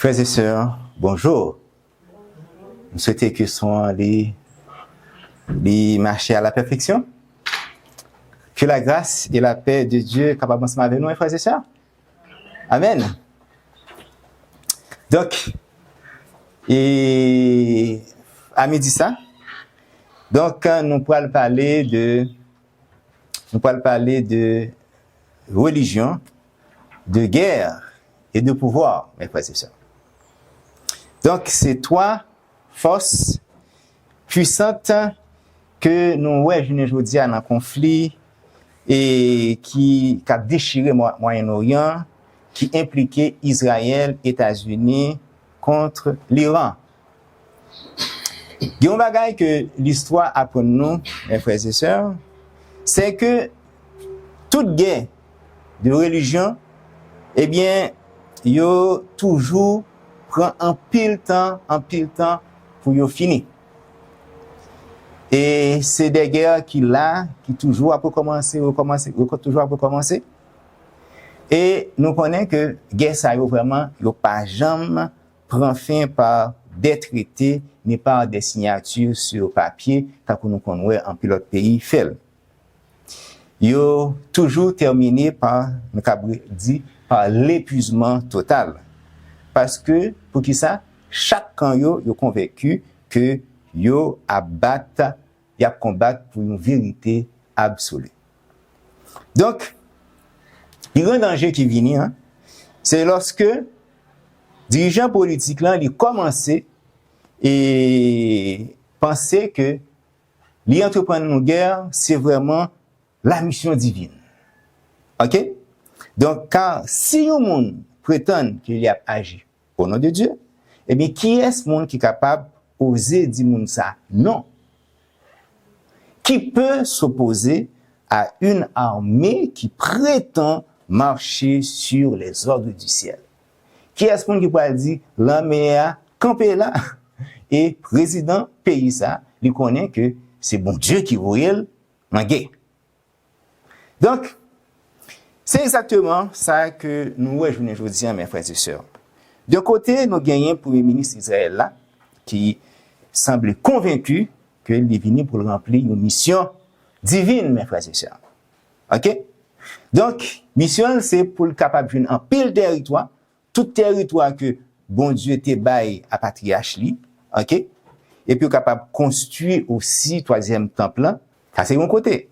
Frères et sœurs, bonjour. Vous souhaitez que sont les marcher à la perfection? Que la grâce et la paix de Dieu capable ensemble avec nous, frères et sœurs? Amen. Donc, et à midi ça, donc nous pourrons parler de religion, de guerre et de pouvoir, mes frères et sœurs. Donc, c'est trois forces puissantes que nous voyons aujourd'hui dans un conflit et qui a déchiré le Moyen-Orient, qui impliquait Israël, États-Unis contre l'Iran. Il y a un bagage que l'histoire apprend nous, mes frères et sœurs, c'est que toute guerre de religion, eh bien, il y a toujours prend un pile temps pour y finir. Et c'est des guerres qui toujours après commencer. Et nous connaissons que guerre ça vraiment, il pas jamais prend fin par des traités ni par des signatures sur papier, tant que nous connaissons en pilote pays fait. Il a toujours terminé par l'épuisement total. Parce que, pour qui ça, chaque camp yo convaincu que yo a combattre pour une vérité absolue. Donc, il y a un danger qui vient, c'est lorsque dirigeants politiques là, ils commencent et penser que l'entreprendre une guerre, c'est vraiment la mission divine. OK? Donc, car si un monde prétend qu'il a agi au nom de Dieu, eh bien, qui est ce monde qui est capable d'oser dire monde ça? Non. Qui peut s'opposer à une armée qui prétend marcher sur les ordres du ciel? Qui est ce monde qui peut dire l'armée a campé là et président pays ça, il connaît que c'est bon Dieu qui voyait en guerre. Donc, c'est exactement ça que nous voyons aujourd'hui, mes frères et sœurs. D'un côté, nous gagnons le Premier ministre d'Israël là, qui semble convaincu qu'il est venu pour remplir une mission divine, mes frères et sœurs. OK? Donc, mission, c'est pour le capable de venir en pile territoire, tout territoire que bon Dieu te bail à patriarche li, OK? Et puis capable de construire aussi troisième temple là, ça c'est un côté.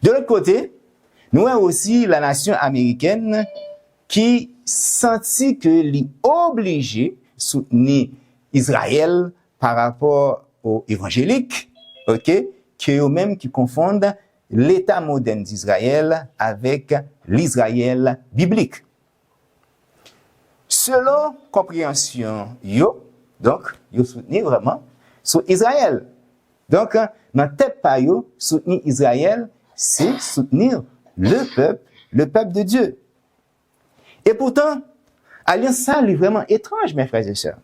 De l'autre côté, nous avons aussi la nation américaine qui sentit que l'est obligé de soutenir Israël par rapport aux évangéliques, OK, qui eux-mêmes qui confondent l'État moderne d'Israël avec l'Israël biblique. Selon compréhension, donc, yo soutenir vraiment sur Israël. Donc, dans tête pa yo, soutenir Israël, c'est soutenir le peuple de Dieu. Et pourtant, alliance ça est vraiment étrange, mes frères et sœurs.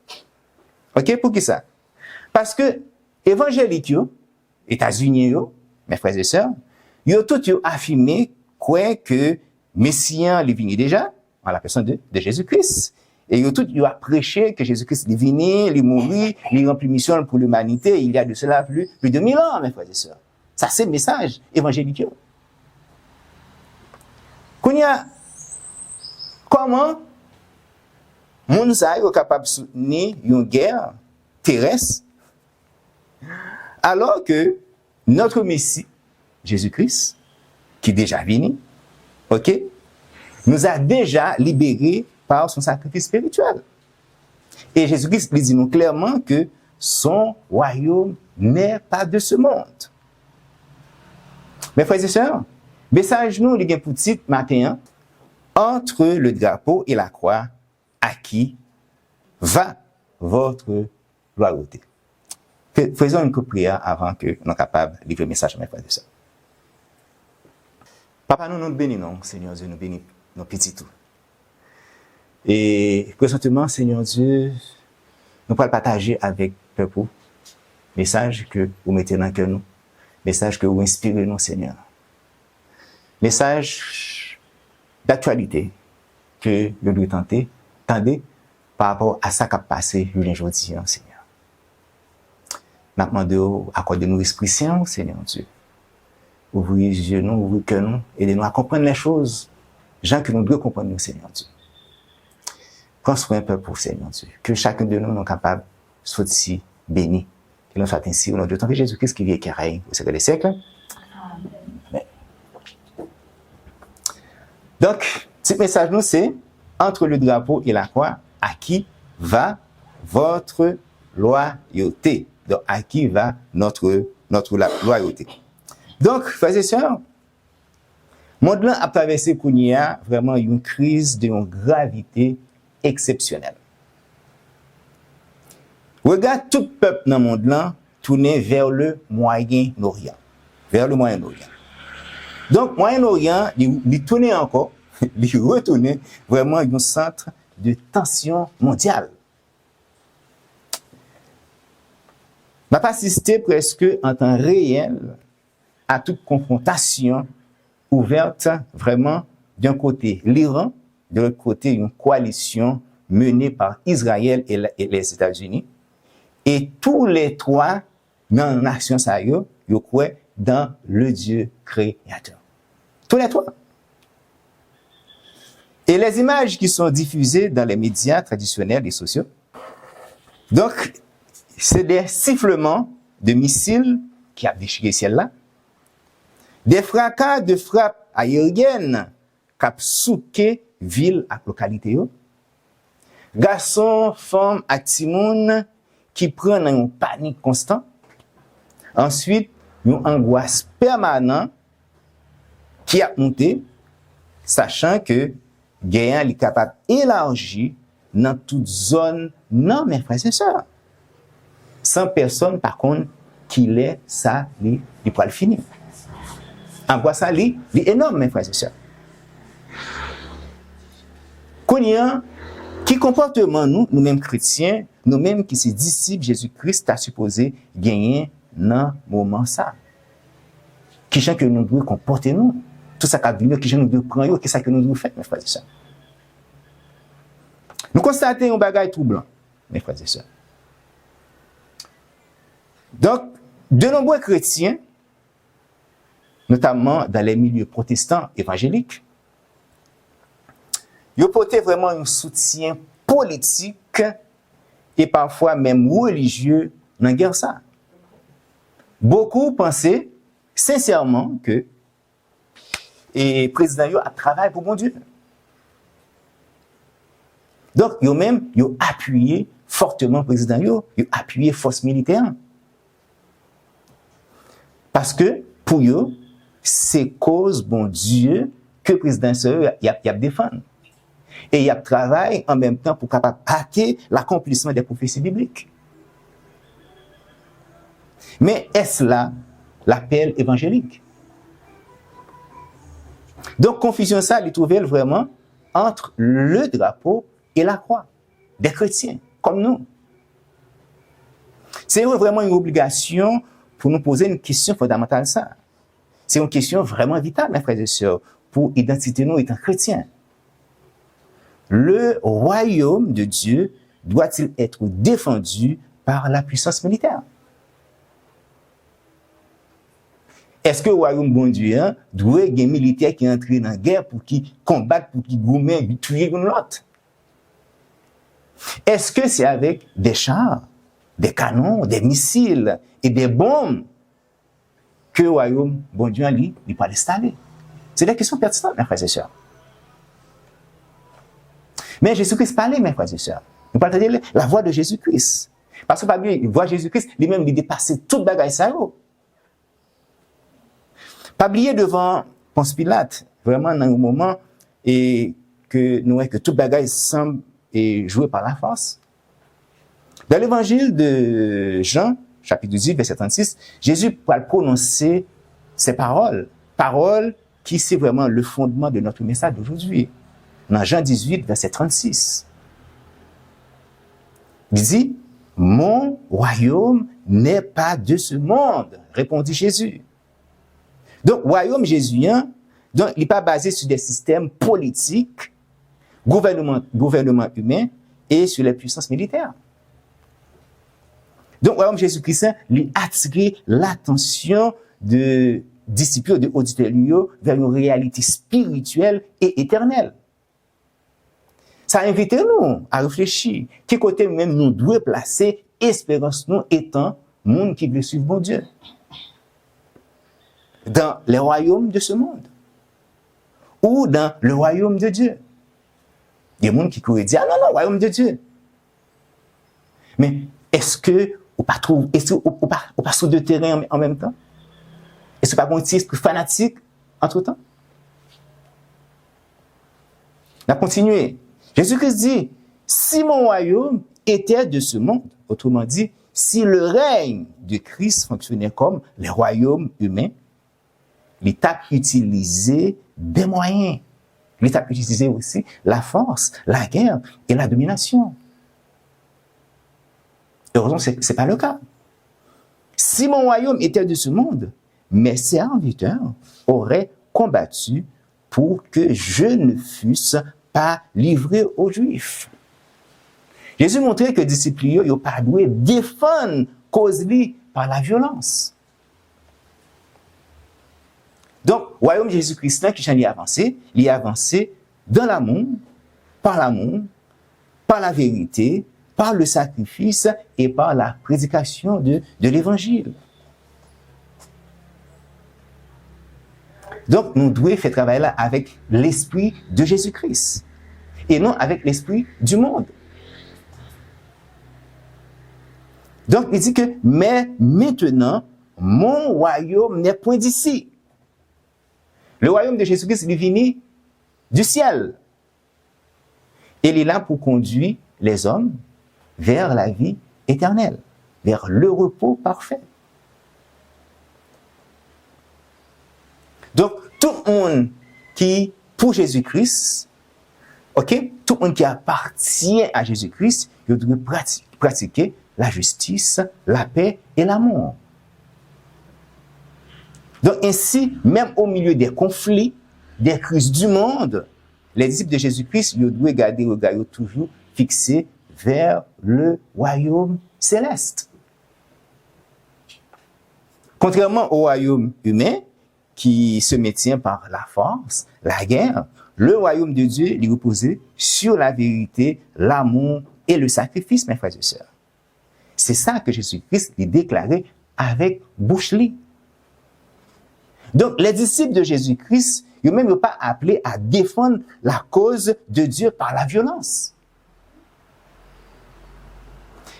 OK, pour qui ça? Parce que évangéliques, États-Unis, mes frères et sœurs, yo tout affirmé quoi que Messie est venu déjà en la personne de Jésus-Christ. Et yo tout a prêché que Jésus-Christ est venu, il est mort, il remplit mission pour l'humanité, il y a de cela plus de 1000 ans, mes frères et sœurs. Ça c'est le message évangélique. Comment moun sa est capable de soutenir une guerre terrestre alors que notre Messie, Jésus-Christ, qui est déjà venu, OK, nous a déjà libérés par son sacrifice spirituel. Et Jésus-Christ dit nous clairement que son royaume n'est pas de ce monde. Mes frères et sœurs, message nous, les pour titre matin, entre le drapeau et la croix, à qui va votre loyauté? Faisons une prière avant que nous soyons capables de livrer le message à mes frères et sœurs. Papa, nous bénissons, Seigneur Dieu, nous bénissons nos petits tout. Et présentement, Seigneur Dieu, nous pouvons partager avec le peuple message que vous mettez dans le cœur nous, message que vous inspirez nous, Seigneur. Message d'actualité que nous devons tenter par rapport à ça qui a passé aujourd'hui, Seigneur. Nous demandons accorder-nous l'Esprit Saint, Seigneur Dieu. Ouvrez les yeux, ouvrez le cœur, aidez-nous à comprendre les choses, gens que nous devons comprendre, Seigneur Dieu. Prends soin un peu pour Seigneur Dieu. Que chacun de nous soit capable de sortir béni. Que l'on soit ainsi au nom de ton Fils Jésus-Christ qui vit et qui règne au siècle des siècles. Amen. Donc, ce message, nous, c'est entre le drapeau et la croix, à qui va votre loyauté? Donc, à qui va notre loyauté? Donc, frères et sœurs, le monde là a traversé vraiment une crise d'une gravité exceptionnelle. Regarde tout peuple dans le monde là tourné vers le Moyen-Orient. Vers le Moyen-Orient. Donc, Moyen-Orient, il tournait encore, il retournait vraiment un centre de tension mondiale. On n'a pas assisté presque en temps réel à toute confrontation ouverte vraiment d'un côté l'Iran, de l'autre côté une coalition menée par Israël et les États-Unis. Et tous les trois, dans la nation, ils croient dans le Dieu créateur. Tous les trois. Et les images qui sont diffusées dans les médias traditionnels et sociaux, donc, c'est des sifflements de missiles qui ont déchiré le ciel là, des fracas de frappes aériennes qui ont souqué ville et localité. Garçons, femmes et timoun qui prennent une panique constante. Ensuite, une angoisse permanente qui a monté, sachant que Gaïan est capable d'élargir dans toute zone, non, mes frères et sœurs. Sans personne, par contre, qui l'est, ça, il pourra le finir. Angoisse, ça, est énorme, mes frères et sœurs. Qui comportement nous-mêmes chrétiens, nous-mêmes qui sommes disciples Jésus-Christ, a supposé gagner dans ce moment ça. Qui sont que nous devons comporter nous? Tout ça qui vient, qui sont nous devons prendre, qui ça que nous devons faire, mes frères et sœurs. Nous constatons un bagage troublant, mes frères et sœurs. Donc, de nombreux chrétiens, notamment dans les milieux protestants évangéliques, ils portaient vraiment un soutien politique et parfois même religieux dans la guerre ça. Beaucoup pensaient sincèrement que le président a travaillé pour bon Dieu. Donc, ils ont appuyé fortement le président, ils ont appuyé les forces militaires. Parce que, pour eux, c'est cause bon Dieu que le président y a défendu. Et il y a travaillé en même temps pour capable hacker l'accomplissement des prophéties bibliques. Mais est-ce là l'appel évangélique? Donc, confusion ça, ils trouvaient vraiment entre le drapeau et la croix des chrétiens, comme nous. C'est vraiment une obligation pour nous poser une question fondamentale, ça. C'est une question vraiment vitale, mes frères et sœurs, pour identifier nous étant chrétiens. Le royaume de Dieu doit-il être défendu par la puissance militaire? Est-ce que le royaume bon Dieu doit y avoir des militaires qui entrent dans la guerre pour qu'ils combattent, pour qu'ils gourmets, pour tuer l'autre? Est-ce que c'est avec des chars, des canons, des missiles et des bombes que le royaume bon Dieu n'est pas installé? C'est des questions pertinentes, mes frères et sœurs. Mais Jésus-Christ parlait, mes frères et sœurs. Nous partageons la voix de Jésus-Christ. Parce que la voix de Jésus-Christ, lui-même, il dépassait toute bagaille ça. Pas oublier devant Ponce Pilate, vraiment dans un moment et que nous voyons que toute bagaille semble jouée par la force. Dans l'évangile de Jean, chapitre 18, verset 36, Jésus va prononcer ces paroles. Paroles qui c'est vraiment le fondement de notre message d'aujourd'hui. Dans Jean 18, verset 36. Il dit, « Mon royaume n'est pas de ce monde, répondit Jésus. » Donc, royaume jésuien, donc, il n'est pas basé sur des systèmes politiques, gouvernement humain, et sur les puissances militaires. Donc, le royaume Jésus-Christ lui a attiré l'attention de disciples, de auditeurs vers une réalité spirituelle et éternelle. Ça a invité nous à réfléchir. Quel côté même nous devons placer espérance nous étant monde qui veut suivre bon Dieu dans les royaumes de ce monde ou dans le royaume de Dieu. Il y a des gens qui pourraient dire, ah non, non, royaume de Dieu. Mais est-ce que on pas trouve, est-ce qu'on pas sur deux terrains en même temps? Est-ce qu'on pas un petit esprit fanatique entre temps? On a continué. Jésus-Christ dit, si mon royaume était de ce monde, autrement dit, si le règne de Christ fonctionnait comme les royaumes humains, l'État utilisait des moyens. L'État utilisait aussi la force, la guerre et la domination. Heureusement, c'est pas le cas. Si mon royaume était de ce monde, mes serviteurs auraient combattu pour que je ne fusse pas livré aux Juifs. Jésus montrait que les disciples n'ont pas dû défendre cause par la violence. Donc, le royaume de Jésus-Christ, qui j'en ai avancé, il est avancé dans l'amour, par la vérité, par le sacrifice et par la prédication de l'évangile. Donc, nous devons faire travail là avec l'esprit de Jésus-Christ et non avec l'esprit du monde. Donc, il dit que, mais maintenant, mon royaume n'est point d'ici. Le royaume de Jésus-Christ est venu du ciel. Il est là pour conduire les hommes vers la vie éternelle, vers le repos parfait. Donc, tout le monde qui, pour Jésus-Christ, ok, tout le monde qui appartient à Jésus-Christ, il doit pratiquer la justice, la paix et l'amour. Donc, ainsi, même au milieu des conflits, des crises du monde, les disciples de Jésus-Christ, ils doivent garder le regard toujours fixé vers le royaume céleste. Contrairement au royaume humain, qui se maintient par la force, la guerre, le royaume de Dieu est reposé sur la vérité, l'amour et le sacrifice, mes frères et sœurs. C'est ça que Jésus-Christ a déclaré avec bouche libre. Donc, les disciples de Jésus-Christ, ils n'ont même pas appelé à défendre la cause de Dieu par la violence.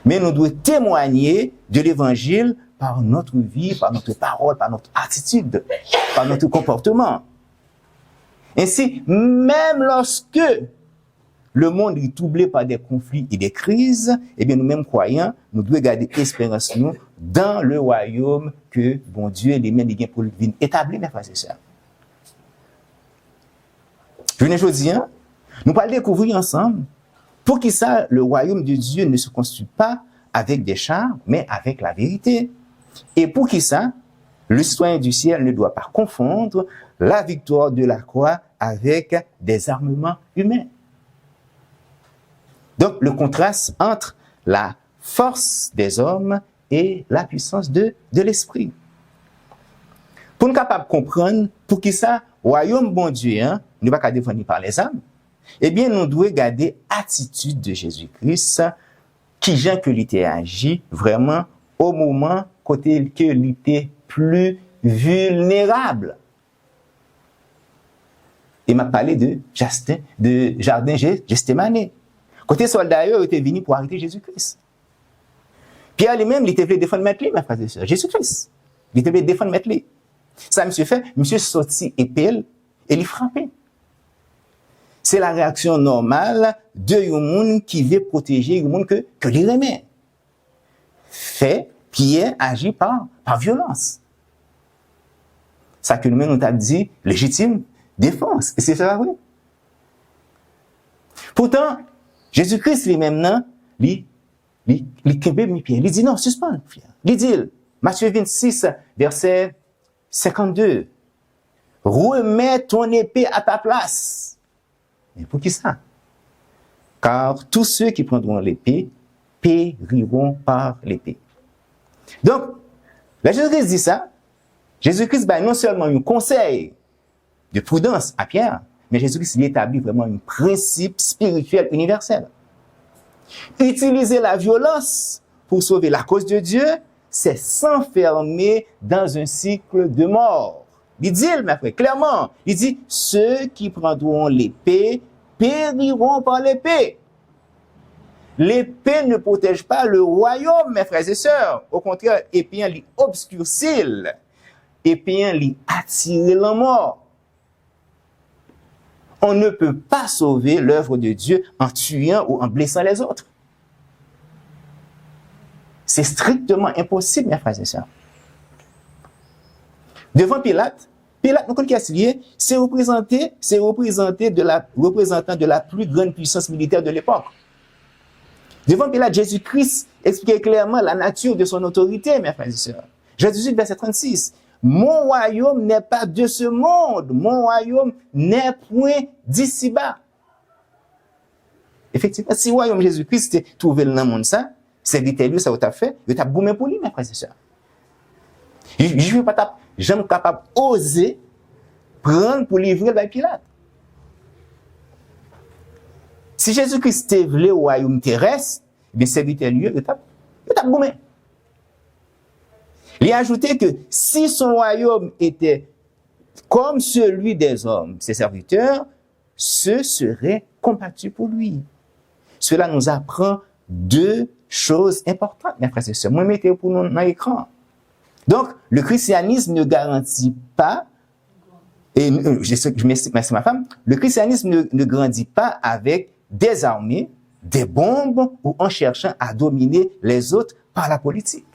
Mais nous devons témoigner de l'évangile par notre vie, par notre parole, par notre attitude, par notre comportement. Ainsi, même lorsque le monde est troublé par des conflits et des crises, eh bien, nous-mêmes croyants, nous devons garder espérance nous dans le royaume que, bon Dieu, les mêmes liens pour venir établir, mes frères et sœurs. Je ne dis, nous allons découvrir ensemble pour qui ça, le royaume de Dieu ne se construit pas avec des chars, mais avec la vérité. Et pour qui ça, le citoyen du ciel ne doit pas confondre la victoire de la croix avec des armements humains. Donc, le contraste entre la force des hommes et la puissance de l'esprit. Pour nous capables de comprendre pour qui ça, royaume bon Dieu, ne va pas défendu par les âmes, eh bien, nous devons garder l'attitude de Jésus-Christ, qui Jean que l'était agi vraiment au moment côté que l'était plus vulnérable. Il m'a parlé de jardin Gethsémane. Côté soldat, il était venu pour arrêter Jésus-Christ. Pierre lui-même, il était venu défendre maître lui, mes frères et sœurs. Jésus-Christ. Il était venu défendre maître lui. Ça, monsieur fait, monsieur sorti épée et il frappait. C'est la réaction normale de un monde qui veut protéger un monde que il remet. Fait, Pierre agit par violence. Ça que nous-mêmes nous avons dit, légitime défense. Et c'est ça, oui. Pourtant, Jésus-Christ lui-même, il Pierre. Il dit non, suspends, Pierre. Il dit, Matthieu 26, verset 52, remets ton épée à ta place. Mais pour qui ça? car tous ceux qui prendront l'épée périront par l'épée. Donc, là, Jésus-Christ dit ça. Jésus-Christ non seulement un conseil de prudence à Pierre, mais Jésus-Christ établit vraiment un principe spirituel universel. Utiliser la violence pour sauver la cause de Dieu, c'est s'enfermer dans un cycle de mort. Il dit, mes frères, clairement, il dit, ceux qui prendront l'épée périront par l'épée. L'épée ne protège pas le royaume, mes frères et sœurs. Au contraire, l'épée l'y obscurcit, l'épée l'y attire la mort. On ne peut pas sauver l'œuvre de Dieu en tuant ou en blessant les autres. C'est strictement impossible, mes frères et sœurs. Devant Pilate, nous connaissons qui est, c'est représentant de la plus grande puissance militaire de l'époque. Devant Pilate, Jésus-Christ expliquait clairement la nature de son autorité, mes frères et sœurs. Jésus, verset 36. Mon royaume n'est pas de ce monde. Mon royaume n'est point d'ici-bas. Effectivement, si le royaume Jésus-Christ était trouvé dans le monde, ça, c'est littéralement ça que tu as fait, tu as boumé pour lui, mes frères et sœurs. Je ne suis pas jamais capable d'oser prendre pour livrer à Pilate. Si Jésus-Christ voulait au royaume terrestre, bien serviteur lui, il t'a boumé. Il a ajouté que si son royaume était comme celui des hommes, ses serviteurs, ce serait combattu pour lui. Cela nous apprend deux choses importantes, mes frères et sœurs. Moi, mettez pour nous dans l'écran. Donc, le christianisme ne garantit pas, et merci ma femme, le christianisme ne grandit pas avec des armées, des bombes ou en cherchant à dominer les autres par la politique.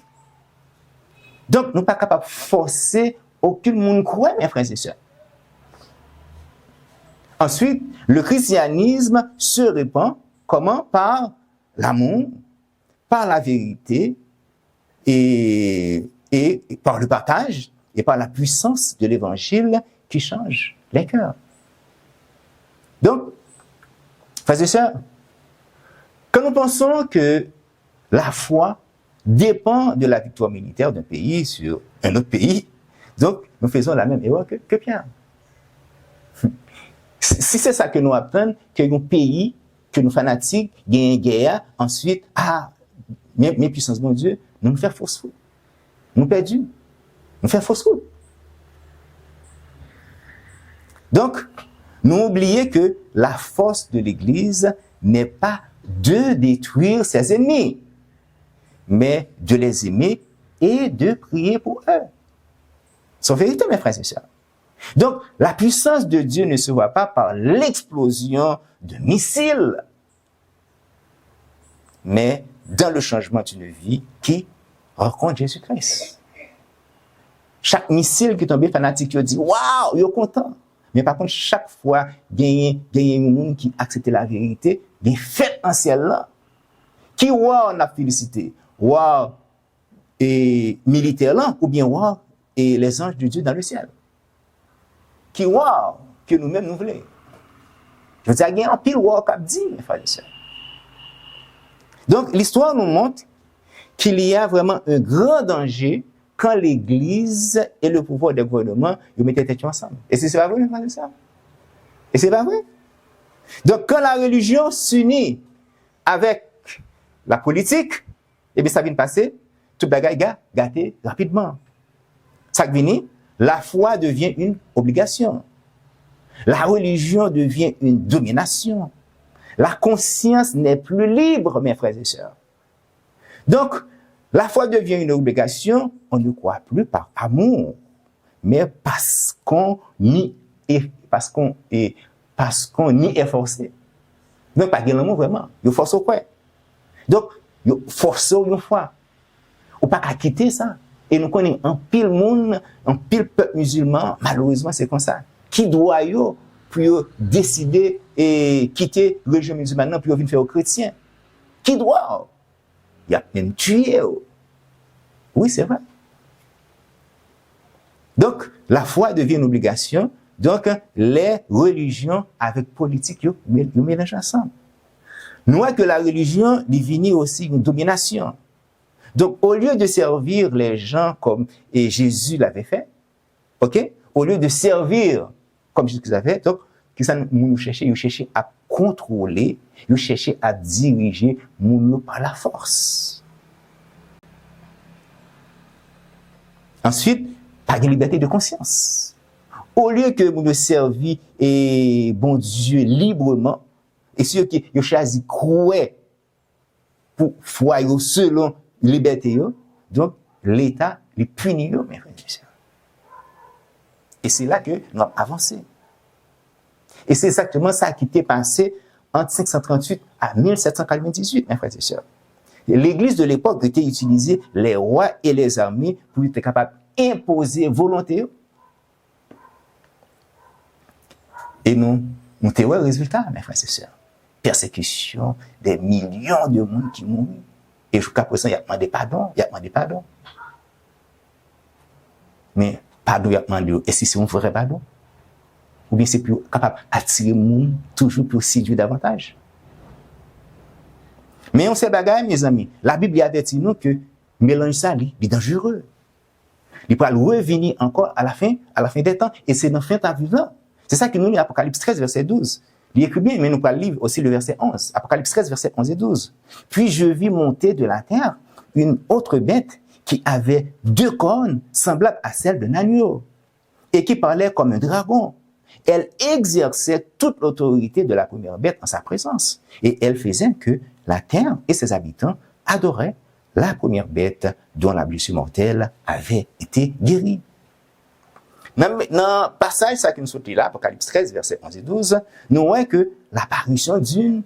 Donc, nous ne sommes pas capables de forcer aucun monde croit, mes frères et sœurs. Ensuite, le christianisme se répand, comment? Par l'amour, par la vérité et par le partage et par la puissance de l'évangile qui change les cœurs. Donc, frères et sœurs, quand nous pensons que la foi dépend de la victoire militaire d'un pays sur un autre pays, donc nous faisons la même erreur que Pierre. Si c'est ça que nous apprenons, qu'un pays, que nous fanatiques, gagnent une guerre, ensuite, mes puissances, mon Dieu, nous faisons fausse route. Nous perdons. Nous faisons fausse route. Donc, nous oublions que la force de l'Église n'est pas de détruire ses ennemis, mais de les aimer et de prier pour eux. C'est en vérité, mes frères et sœurs. Donc, la puissance de Dieu ne se voit pas par l'explosion de missiles, mais dans le changement d'une vie qui rencontre Jésus-Christ. Chaque missile qui tombe fanatique, il dit, waouh, il est content. Mais par contre, chaque fois, il y a un monde qui accepte la vérité, bien fait en ciel là. Qui waouh, on a félicité. Waouh, et militaire là, ou bien waouh, et les anges de Dieu dans le ciel. Qui waouh, que nous-mêmes nous voulons. Je veux dire, il y a un pile waouh qu'a dit, mes frères et sœurs. Donc, l'histoire nous montre qu'il y a vraiment un grand danger quand l'Église et le pouvoir des gouvernements mettent tête ensemble. Et c'est pas vrai, mes frères et sœurs? Et c'est pas vrai? Donc, quand la religion s'unit avec la politique, eh bien, ça vient de passer, tout bagaille gâté rapidement. Ça vient, la foi devient une obligation. La religion devient une domination. La conscience n'est plus libre, mes frères et sœurs. Donc, la foi devient une obligation, on ne croit plus par amour, mais parce qu'on y est forcé. Donc, pas de l'amour vraiment, il force au quoi. Donc, il force une foi. Ou pas qu'à quitter ça. Et nous connaissons un pile monde, un pile peuple musulman, malheureusement c'est comme ça. Qui doit pour décider et quitter le religion musulmane pour venir faire aux chrétiens? Qui doit? Il y a même tué. Oui, c'est vrai. Donc, la foi devient une obligation. Donc, les religions avec politique, ils mélangent ensemble. Nous voyons que la religion définit aussi une domination. Donc, au lieu de servir les gens comme et Jésus l'avait fait, ok? Au lieu de servir comme Jésus l'avait fait, donc, nous cherchons à contrôler, nous cherchons à diriger nous par la force. Ensuite, pas de liberté de conscience. Au lieu que nous servions et bon Dieu librement, et ceux qui ont choisi croire pour foi selon liberté, donc l'État les punit, mes frères et sœurs. Et c'est là que nous avons avancé. Et c'est exactement ça qui était passé entre 538 à 1798, mes frères et sœurs. L'Église de l'époque était utilisée les rois et les armées pour être capable d'imposer volonté. Et nous avons le résultat, mes frères et sœurs. Persécution, des millions de monde qui mourent. Et jusqu'à présent, il y a demandé pardon, Mais pardon, il y a demandé, est-ce que c'est un vrai pardon? Ou bien c'est plus capable d'attirer le monde toujours pour séduire davantage? Mais on sait bagaille, mes amis. La Bible avertit nous que mélange ça, est dangereux. Il peut revenir encore à la fin des temps. Et c'est dans la fin de temps vivant. C'est ça que nous lit Apocalypse 13, verset 12. Il écrit bien, mais nous pouvons lire aussi le verset 11. Apocalypse 13, verset 11 et 12. Puis je vis monter de la terre une autre bête qui avait 2 cornes semblables à celles d'un agneau et qui parlait comme un dragon. Elle exerçait toute l'autorité de la première bête en sa présence. Et elle faisait que la terre et ses habitants adoraient la première bête dont la blessure mortelle avait été guérie. Dans le passage ça qui nous sortit là, Apocalypse 13, verset 11 et 12, nous voyons que l'apparition d'une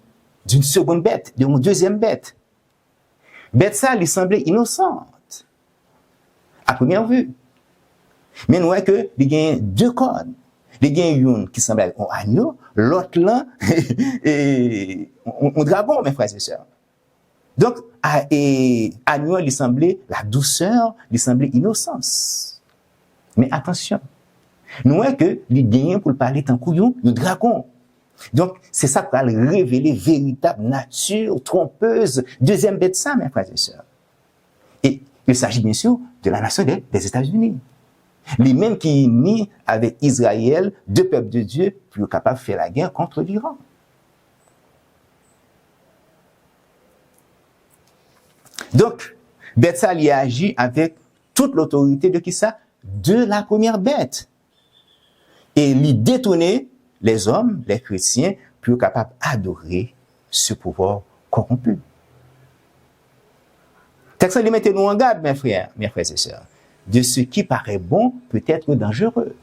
seconde bête, d'une deuxième bête. Bête ça, elle semblait innocente, à première vue. Mais nous voyons qu'il y a 2 cornes. Il y a une qui semblait un agneau, l'autre là, un dragon, mes frères et sœurs. Donc, agneau, il semblait la douceur, il semblait innocence. Mais attention, nous voyons que les gagnants pour parler tant couillon, le dragon. Donc, c'est ça qui va révéler véritable nature trompeuse, deuxième bête ça, mes frères et sœurs. Et il s'agit bien sûr de la nation des États-Unis. Les mêmes qui unis avec Israël, 2 peuples de Dieu, pour être capables de faire la guerre contre l'Iran. Donc, bête ça, il agit avec toute l'autorité de qui ça? De la première bête. Et il détournait les hommes, les chrétiens, pour être capables d'adorer ce pouvoir corrompu. Texte lui mettez nous en garde, mes frères et sœurs, de ce qui paraît bon peut être dangereux.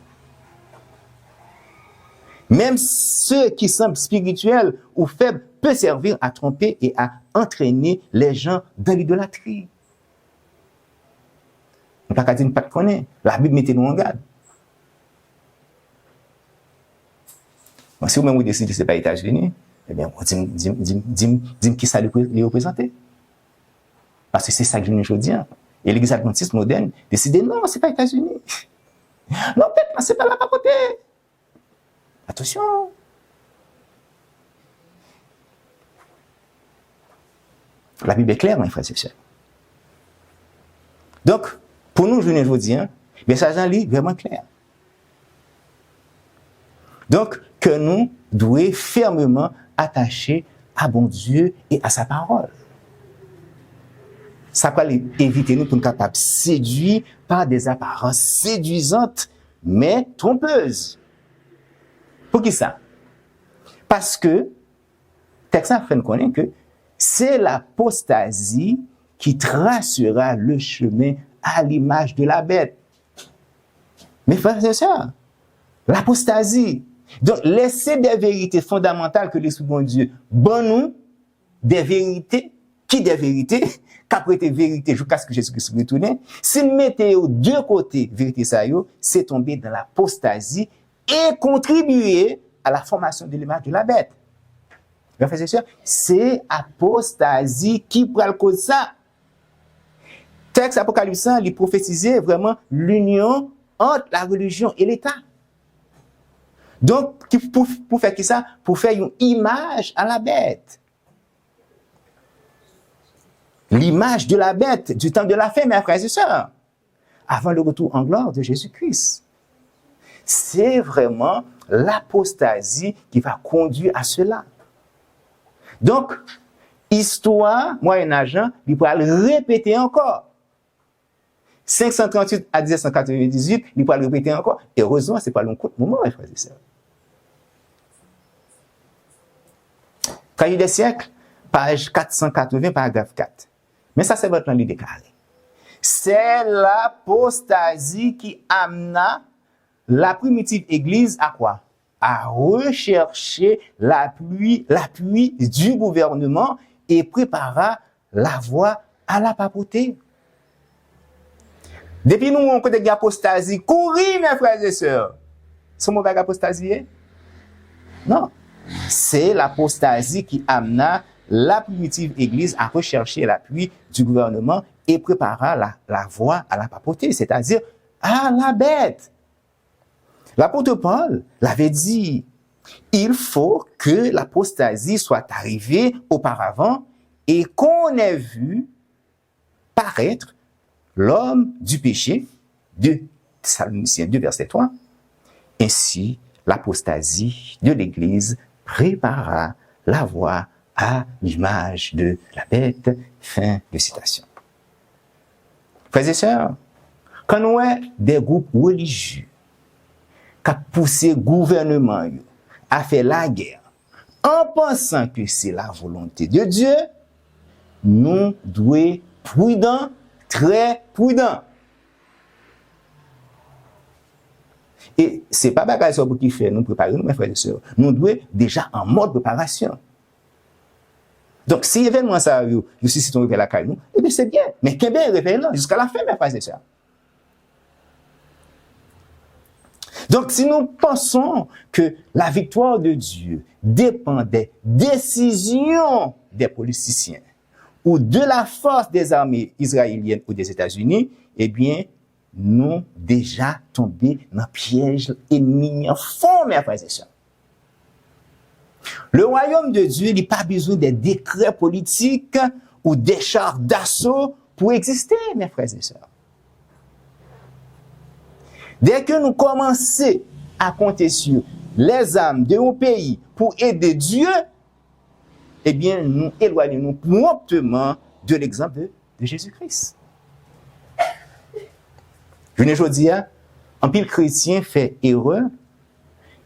Même ce qui semble spirituel ou faible peut servir à tromper et à entraîner les gens dans l'idolâtrie. On ne peut pas dire pas de connaître. La Bible mettez nous en garde. Bon, si vous-même vous décidez que ce n'est pas les États-Unis, eh bien, dis-moi qui ça les représente. Parce que c'est ça que je dis. Et l'Église adventiste moderne décide non, ce n'est pas les États-Unis. Non, peut-être, ce n'est pas là à côté. Attention. La Bible est claire, mes frères et sœurs. Donc, pour nous, je vous dis, le message est vraiment clair. Donc, que nous devons fermement attacher à bon Dieu et à sa parole. Ça peut éviter nous pour nous capables de séduire par des apparences séduisantes, mais trompeuses. Pour qui ça? Parce que, Texan fait connaître que c'est l'apostasie qui tracera le chemin à l'image de la bête. Mes frères et sœurs, l'apostasie. Donc, laissez des vérités fondamentales que l'Esprit de Dieu bon nous, des vérités, qu'après des vérités jusqu'à ce que Jésus-Christ retourne. Si nous mettons deux côtés vérité ça, c'est tomber dans l'apostasie et contribuer à la formation de l'image de la bête. Mes frères et sœurs, c'est apostasie qui prend le cause ça. Texte Apocalypse, il prophétisait vraiment l'union entre la religion et l'État. Donc, pour faire qui ça? Pour faire une image à la bête. l'image de la bête du temps de la fin, mes frères et sœurs, avant le retour en gloire de Jésus-Christ. C'est vraiment l'apostasie qui va conduire à cela. Donc, histoire, Moyen-Âge, il pourra le répéter encore. 538 à 1798, il pourra le répéter encore. Et heureusement, ce n'est pas le court moment, mes frères et sœurs. Cahier des siècles, page 480, paragraphe 4. Mais ça, c'est votre livre déclaré. C'est l'apostasie qui amena la primitive Église à quoi? À rechercher l'appui du gouvernement et prépara la voie à la papauté. Depuis nous, on connaît l'apostasie, courir, mes frères et sœurs. C'est mauvais apostasie? Non. C'est l'apostasie qui amena la primitive Église à rechercher l'appui du gouvernement et prépara la voie à la papauté, c'est-à-dire à la bête. L'apôtre Paul l'avait dit, il faut que l'apostasie soit arrivée auparavant et qu'on ait vu paraître l'homme du péché, de Thessaloniciens 2, verset 3. Ainsi, l'apostasie de l'Église prépara la voie à l'image de la bête. Fin de citation. Frères et sœurs, quand nous avons des groupes religieux qui ont poussé le gouvernement à faire la guerre en pensant que c'est la volonté de Dieu, nous devons être prudents, très prudents. Et ce n'est pas bagage pour qui fait nous préparer, nous, mes frères et sœurs. Nous devons être déjà en mode préparation. Donc, si l'événement ça arrive, nous suscitons réveil la caille, eh bien, c'est bien. Mais qu'est-ce bien réveil là, jusqu'à la fin, mes frères et sœurs. Donc, si nous pensons que la victoire de Dieu dépend des décisions des politiciens ou de la force des armées israéliennes ou des États-Unis, eh bien, nous déjà tombés dans le piège ennemi en fond, mes frères et sœurs. Le royaume de Dieu n'a pas besoin des décrets politiques ou des chars d'assaut pour exister, mes frères et sœurs. Dès que nous commençons à compter sur les âmes de nos pays pour aider Dieu, eh bien, nous éloignons promptement de l'exemple de Jésus-Christ. Je ne dis pas, un pile chrétien fait erreur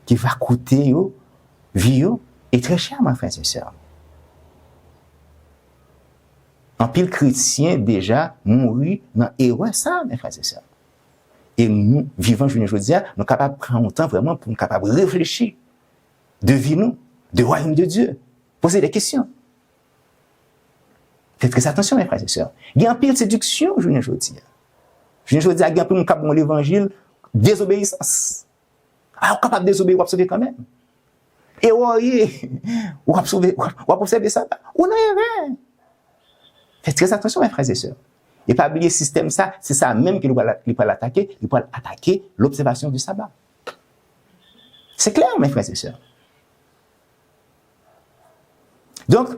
qui va coûter vie et très cher, mes frères et sœurs. Un pile chrétien déjà mourir dans erreur ça, mes frères et sœurs. Et nous, vivants, je ne dis pas, nous sommes capables de prendre un temps vraiment pour nous capables de réfléchir de vie nous, du royaume de Dieu, poser des questions. Faites très attention, mes frères et sœurs. Il y a un pile séduction, je ne dis pas. Je ne dis pas, il y a un peu de l'évangile, désobéissance. Ah, on est capable de désobéir, on va sauver quand même. Et on va observer ça. On n'a rien. Faites très attention, mes frères et sœurs. Et pas oublier le système, ça, c'est ça même qu'il va l'attaquer. Il va attaquer l'observation du sabbat. C'est clair, mes frères et sœurs. Donc,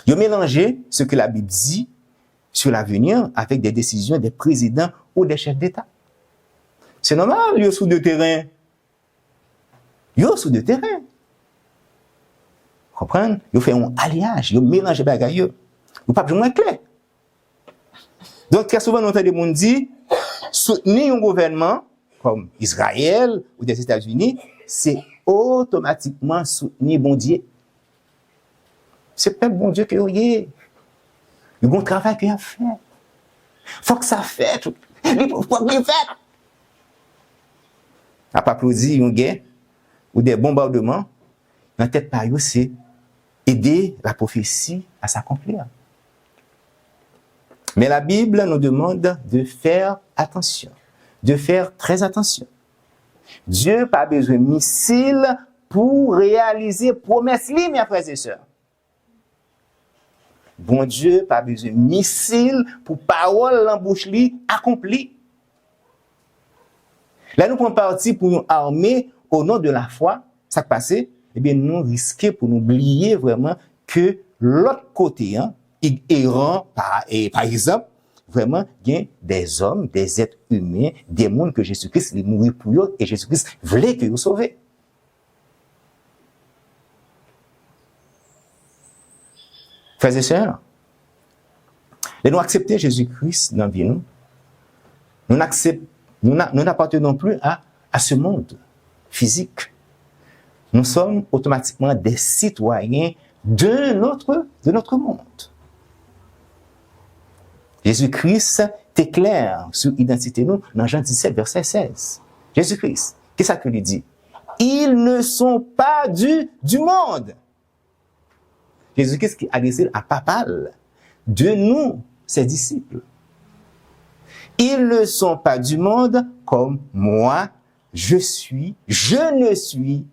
il a mélangé ce que la Bible dit sur l'avenir avec des décisions des présidents ou des chefs d'État. C'est normal, il y a sous de terrain. Il y a sous de terrain. Vous comprenez? Il fait un alliage, il mélange les bagages. Il n'y a pas besoin de clé. Donc, très souvent, nous entendons des gens dire, soutenir un gouvernement comme Israël ou des États-Unis, c'est automatiquement soutenir bon Dieu. C'est pas bon Dieu qu'il y a. Le bon travail qu'il a fait. Faut que ça fait. Il faut que ça fait. À pas applaudir une guerre ou des bombardements, dans tête par eux, c'est aider la prophétie à s'accomplir. Mais la Bible nous demande de faire attention, de faire très attention. Dieu n'a pas besoin de missiles pour réaliser promesses, mes frères et sœurs. Bon Dieu n'a pas besoin de missiles pour parole en bouche accomplie. Là, nous prenons parti pour une armée au nom de la foi. Ça qui passe, eh bien, nous risquons pour nous oublier vraiment que l'autre côté, errant, par exemple, vraiment, il y a des hommes, des êtres humains, des mondes que Jésus-Christ est mort pour eux et Jésus-Christ voulait que vous sauvez. Frères et sœurs, nous acceptons Jésus-Christ dans la vie, nous n'appartenons plus à ce monde physique. Nous sommes automatiquement des citoyens de notre monde. Jésus-Christ t'éclaire sur l'identité nous dans Jean 17, verset 16. Jésus-Christ, qu'est-ce qu'il lui dit? Ils ne sont pas du monde. Jésus-Christ qui a adressé à Papal de nous, ses disciples. Ils ne sont pas du monde comme moi, je ne suis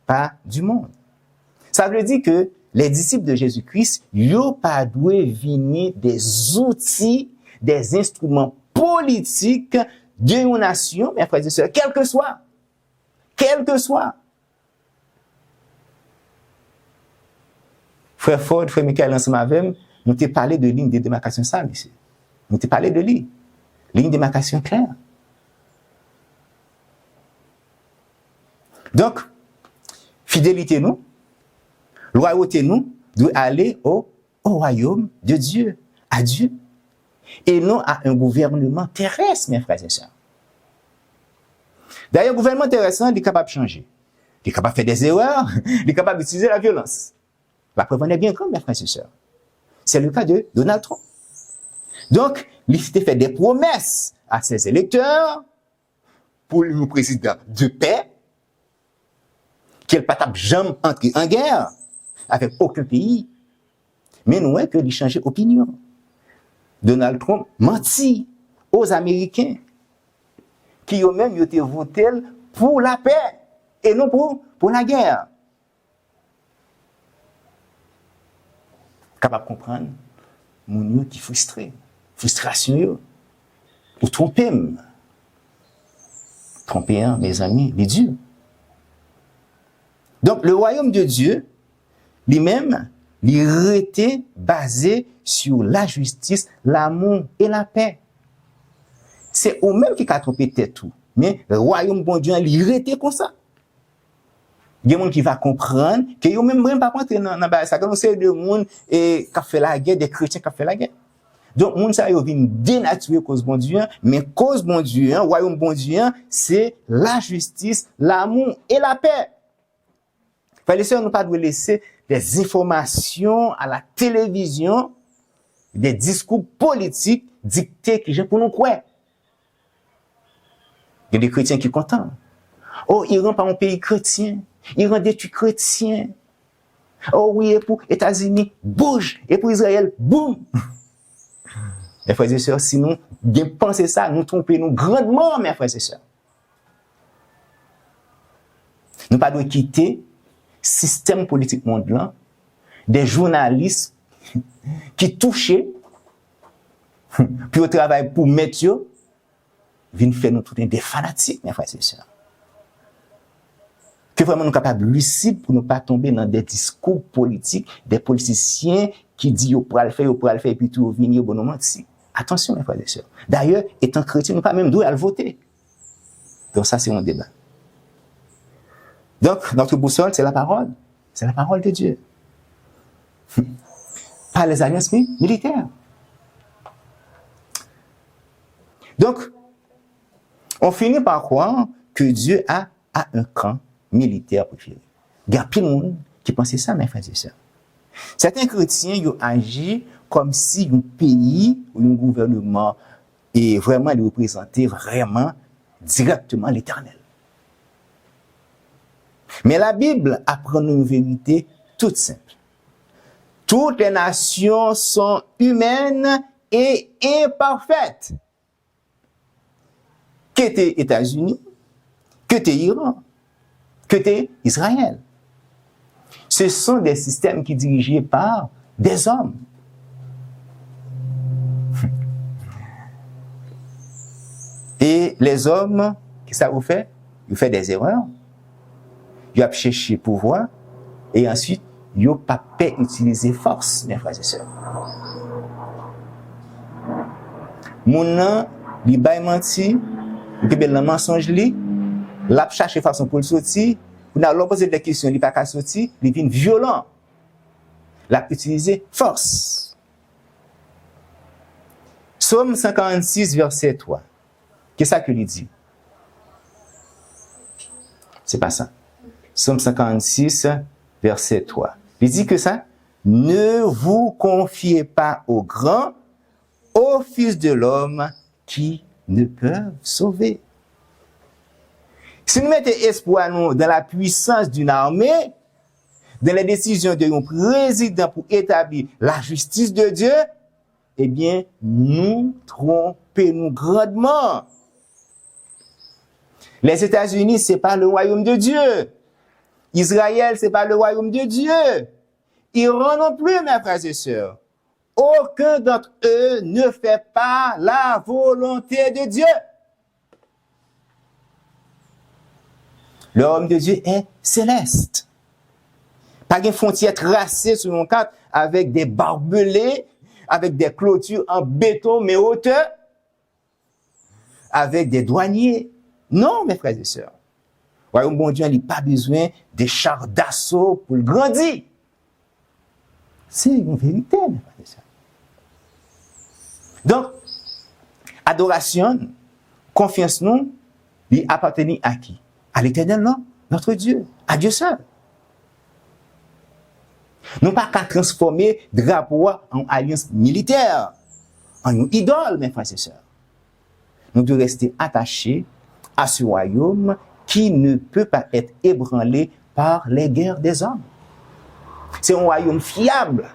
pas du monde. Ça veut dire que les disciples de Jésus-Christ, n'ont pas dû venir des outils, des instruments politiques d'une nation, mes frères et sœurs, quel que soit. Frère Ford, frère Michael, ensemble avec nous t'ai parlé de ligne de démarcation ça, monsieur. Nous t'ai parlé de ligne de démarcation claire. Donc, fidélité nous, loyauté nous, doit aller au royaume de Dieu, à Dieu, et non à un gouvernement terrestre, mes frères et sœurs. D'ailleurs, le gouvernement terrestre, il est capable de changer. Il est capable de faire des erreurs, il est capable d'utiliser la violence. La preuve en est bien grande, mes frères et sœurs. C'est le cas de Donald Trump. Donc, il s'était fait des promesses à ses électeurs pour le président de paix, qu'il ne pas jamais entrer en guerre avec aucun pays. Mais nous, que il changeait d'opinion. Donald Trump mentit aux Américains qui ont même été votés pour la paix et non pour la guerre. Capable de comprendre, mon qui frustré, frustration, ou tromper, mes amis, les dieux. Donc, le royaume de Dieu, lui-même, il était basé sur la justice, l'amour et la paix. C'est eux-mêmes qui ont trompé tout. Mais le royaume bon Dieu, il était comme ça. Il y a des gens qui vont comprendre que ils même pas rentrer dans ça. Comme c'est des gens qui ont fait la guerre, des chrétiens qui ont fait la guerre. Donc, les gens qui viennent dénaturer cause bon Dieu, mais cause bon Dieu, royaume bon Dieu, c'est la justice, l'amour et la paix. Frères et sœurs, nous ne pouvons pas laisser des informations à la télévision, des discours politiques dictés qui pour nous croire. Il y a des chrétiens qui sont contents. Oh, Iran pas un pays chrétien. Iran détruit chrétien. Oh oui, et pour États-Unis, bouge. Et pour Israël, boum. Mes frères et sœurs, si nous pensons ça, nous trompons grandement, mes frères et sœurs. Nous ne pouvons pas quitter le système politique mondial, des journalistes qui touchent, puis au travail pour mettre, viennent faire nous tout des fanatiques, mes frères et sœurs. Que vraiment nous capables lucides pour ne pas tomber dans des discours politiques, des politiciens qui disent yo pour le faire, et puis tout venir au bon moment. Attention, mes frères et sœurs. D'ailleurs, étant chrétien, nous pas même doué à le voter. Donc ça, c'est un débat. Donc, notre boussole, c'est la parole. C'est la parole de Dieu. Pas les alliances militaires. Donc, on finit par croire que Dieu a un camp militaire préféré. Il y a plus de monde qui pensait ça, mes frères et sœurs. Certains chrétiens ils ont agi comme si un pays ou un gouvernement est vraiment représentait vraiment directement l'Éternel. Mais la Bible apprend une vérité toute simple. Toutes les nations sont humaines et imparfaites. Que t'es États-Unis, que t'es Iran, que t'es Israël. Ce sont des systèmes qui sont dirigés par des hommes. Et les hommes, qu'est-ce que ça vous fait? Ils font des erreurs. Ils ont cherché pouvoir. Et ensuite, ils n'ont pas pu utiliser force, mes frères et sœurs. Moun nan, li bay menti, li kebe nan mensonge li, l'a cherché façon pour le sortir, pour n'a poser des questions, li pas ka sortir, li vin violent. L'a utilisé force. Psaume 56 verset 3. Qu'est-ce que il dit? C'est pas ça. Psaume 56 verset 3. Il dit que ça, ne vous confiez pas aux grands, aux fils de l'homme qui ne peuvent sauver. Si nous mettons espoir nous dans la puissance d'une armée, dans les décisions d'un président pour établir la justice de Dieu, eh bien, nous trompons grandement. Les États-Unis, c'est pas le royaume de Dieu. Israël, c'est pas le royaume de Dieu. Iran non plus, mes frères et sœurs. Aucun d'entre eux ne fait pas la volonté de Dieu. Le royaume de Dieu est céleste. Pas de frontières tracées sur mon cadre avec des barbelés, avec des clôtures en béton, mais hauteur, avec des douaniers. Non, mes frères et sœurs. Le royaume bon Dieu n'a pas besoin des chars d'assaut pour le grandir. C'est une vérité, mes frères et sœurs. Donc, adoration, confiance nous, lui appartenait à qui? À l'Éternel, non? Notre Dieu, à Dieu seul. Nous pas qu'à transformer drapeau en alliance militaire, en une idole, mes frères et sœurs. Nous devons rester attachés à ce royaume qui ne peut pas être ébranlé par les guerres des hommes. C'est un royaume fiable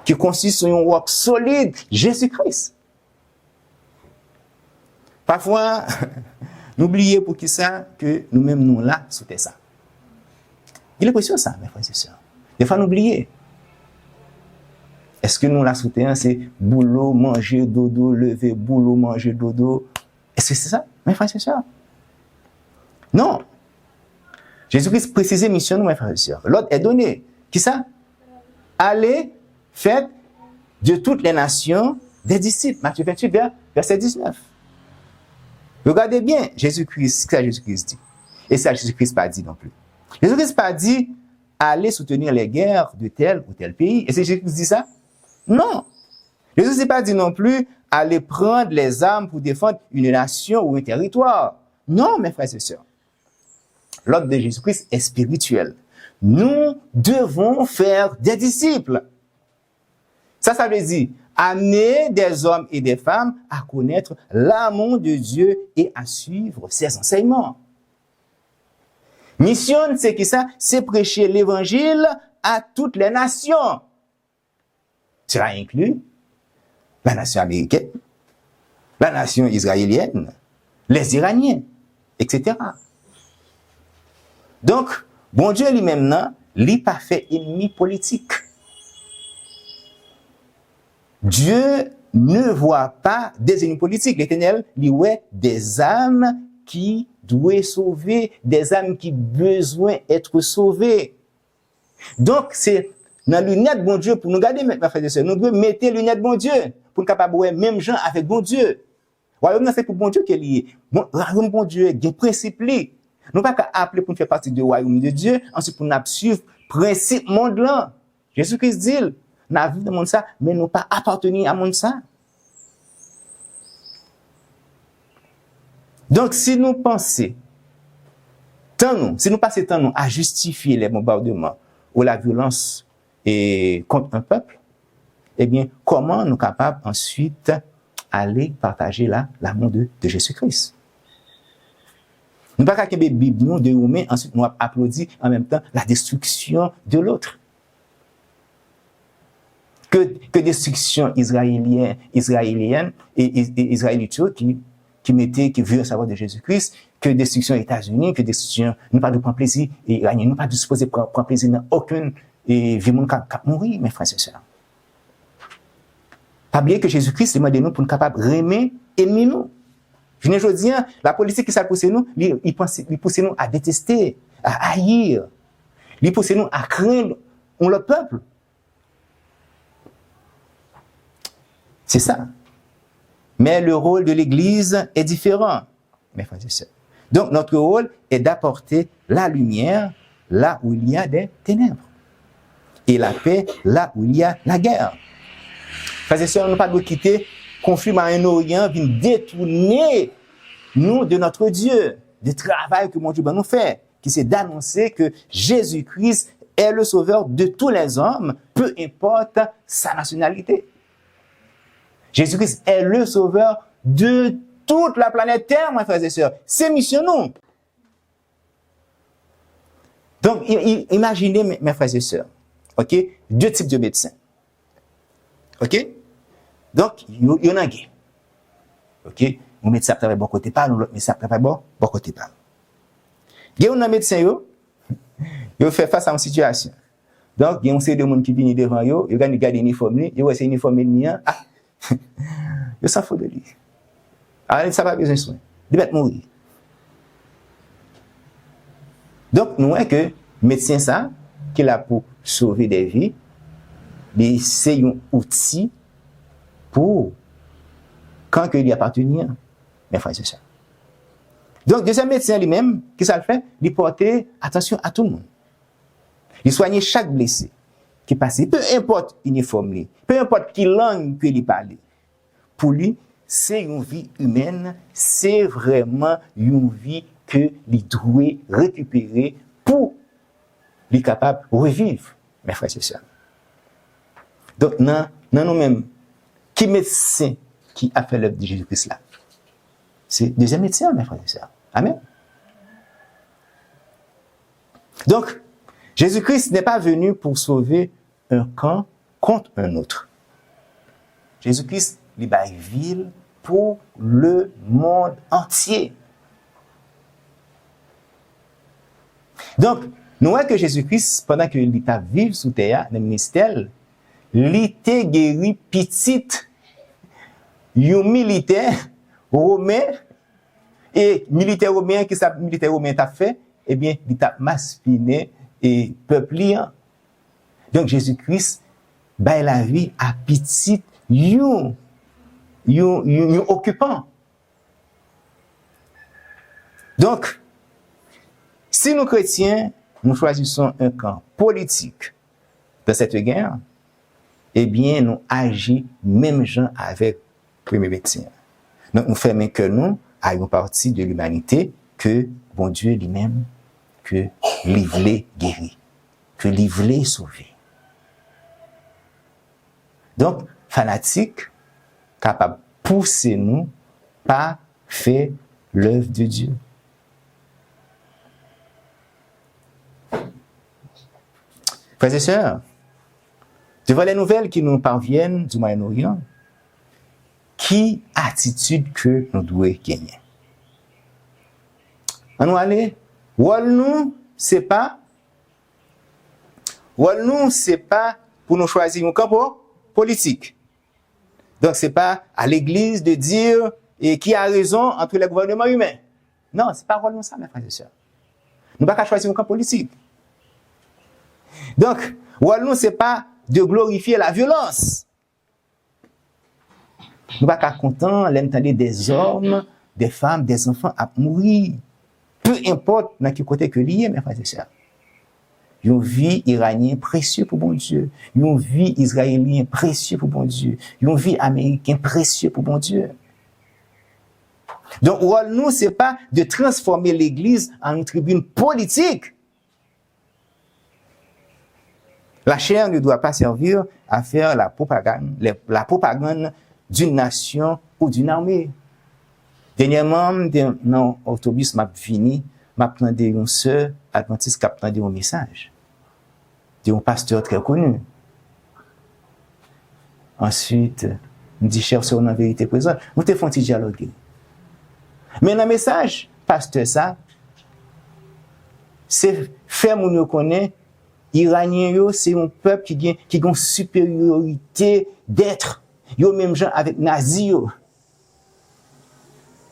qui consiste sur un roc solide, Jésus-Christ. Parfois, n'oubliez pour qui ça que nous-mêmes nous là, c'était ça. Il est précieux ça, mes frères et sœurs. Des fois, n'oubliez. Est-ce que nous la soutenons, c'est boulot, manger, dodo, lever, boulot, manger, dodo? Est-ce que c'est ça, mes frères et sœurs? Non. Jésus-Christ précisait mission, nous, mes frères et sœurs. L'ordre est donné. Qui ça? Allez, faites de toutes les nations des disciples. Matthieu 28, verset 19. Regardez bien, Jésus-Christ, ce que Jésus-Christ dit. Et ça, Jésus-Christ pas dit non plus. Jésus-Christ pas dit, allez soutenir les guerres de tel ou tel pays. Et c'est Jésus-Christ dit ça? Non. Jésus n'a pas dit non plus, allez prendre les armes pour défendre une nation ou un territoire. Non, mes frères et sœurs. L'ordre de Jésus-Christ est spirituel. Nous devons faire des disciples. Ça veut dire, amener des hommes et des femmes à connaître l'amour de Dieu et à suivre ses enseignements. Mission, c'est qui ça? C'est prêcher l'évangile à toutes les nations. Cela inclut la nation américaine, la nation israélienne, les Iraniens, etc. Donc, bon Dieu lui-même, non, lui pas fait ennemi politique. Dieu ne voit pas des ennemis politiques. L'Éternel, lui, ouais, des âmes qui doivent sauver, des âmes qui besoin d'être sauvées. Donc, c'est dans le lunette bon Dieu, pour nous garder, mes frères et sœurs, nous devons mettre le lunette bon Dieu, pour nous capable de même gens avec bon Dieu. Royaume, c'est pour bon Dieu qu'il est. Bon, royaume bon Dieu, il y a des principes. Nous pas qu'à appeler pour nous faire partie du royaume de Dieu, ensuite pour nous suivre principe monde là. Jésus-Christ dit, nous avons vu dans le monde ça, mais nous pas appartenir à monde ça. Donc, si nous pensons, si nous passons tant nous à justifier les bombardements ou la violence contre un peuple, eh bien, comment nous sommes capables ensuite aller partager l'amour de Jésus-Christ? Nous ne pouvons pas que la Bible nous dérouler, ensuite nous applaudissons en même temps la destruction de l'autre. Que destruction israélienne et israélite qui veut savoir de Jésus-Christ, que destruction États-Unis, que destruction, nous pas de prendre plaisir et iranien, nous pas de supposer prendre plaisir dans aucune vie monde cap mourir, mes frères et sœurs. Pas oublier que Jésus-Christ demande nous pour nous capables d'aimer ennemi nous. Je ne dis pas, la politique qui ça pousse nous, il pousse nous à détester, à haïr. Il pousse nous à craindre le peuple. C'est ça. Mais le rôle de l'Église est différent, mes frères et sœurs. Donc, notre rôle est d'apporter la lumière là où il y a des ténèbres. Et la paix là où il y a la guerre. Frères et sœurs, nous ne pouvons pas quitter le conflit Moyen-Orient, venir détourner nous de notre Dieu, du travail que mon Dieu nous fait, qui c'est d'annoncer que Jésus-Christ est le sauveur de tous les hommes, peu importe sa nationalité. Jésus-Christ est le sauveur de toute la planète Terre, mes frères et sœurs. C'est mission nous. Donc, imaginez, mes frères et sœurs, ok, deux types de médecins. Ok? Donc, il y en a un. Ok? Un médecin travaille bon côté pas, l'autre médecin travaille bon côté pas. Il y a un médecin, il fait face à une situation. Donc, il y a un série de monde qui vient devant eux, il regarde l'uniforme, il voit c'est l'uniforme ennemi, ah, il s'en fout de lui. Alors, ça n'a pas besoin de soin. Il va mourir. Donc, nous voyons que médecin ça, qui est là pour sauver des vies, c'est un outil pour quand il y appartient, mes frères et sœurs. Donc, deuxième médecin lui-même, qui ça le fait? Il porter attention à tout le monde. Il soigne chaque blessé qui passe, peu importe l'uniforme, peu importe quelle langue il parle. Pour lui, c'est une vie humaine, c'est vraiment une vie que il doit récupérer pour être capable de revivre, mes frères et sœurs. Donc, non nous-mêmes, qui médecin qui a fait l'œuvre de Jésus-Christ là? C'est deuxième médecin, mes frères et sœurs. Amen. Donc, Jésus-Christ n'est pas venu pour sauver un camp contre un autre. Jésus-Christ, il est ville pour le monde entier. Donc, nous voyons que Jésus-Christ, pendant qu'il était vivre sous terre, dans le ministère, il était guéri petite, un militaire romain, et militaire romain, qui ça militaire romain t'a fait, eh bien, il t'a maspiné et peuple liant. Donc, Jésus-Christ, ben la vie à petite, un occupant. Donc, si nous chrétiens, nous choisissons un camp politique dans cette guerre, eh bien, nous agissons même gens avec le premier médecin. Donc, nous faisons que nous ayons partie de l'humanité que bon Dieu lui-même, que lui voulait guérir, que lui voulait sauver. Donc, fanatique, capable de pousser nous, pas faire l'œuvre de Dieu. Frères et sœurs, devant les nouvelles qui nous parviennent du Moyen-Orient, qui attitude que nous devons gagner? On nous aller, nous, c'est pas pour nous choisir un camp politique. Donc, c'est pas à l'Église de dire qui a raison entre les gouvernements humains. Non, c'est pas nous ça, mes frères et sœurs. Nous ne pouvons pas choisir un camp politique. Donc, nous, c'est pas de glorifier la violence. Nous ne sommes pas contents d'entendre des hommes, des femmes, des enfants à mourir. Peu importe dans quel côté que lié, mes frères et sœurs. Une vie iranienne précieux pour bon Dieu. Une vie israélienne précieux pour bon Dieu. Une vie américaine précieux pour bon Dieu. Donc, nous, c'est pas de transformer l'Église en une tribune politique. La chair ne doit pas servir à faire la propagande d'une nation ou d'une armée. Dernièrement, dans l'autobus, m'a fini, m'a pris une sœur adventiste qui a pris un message d'un pasteur très connu. Ensuite, me dit, cher sœur, en vérité présente, nous te font dialoguer. Mais dans le message, pasteur, ça, c'est faire mon connaître, Iranien, c'est un peuple qui a une supériorité d'être. Yo même gens avec nazi.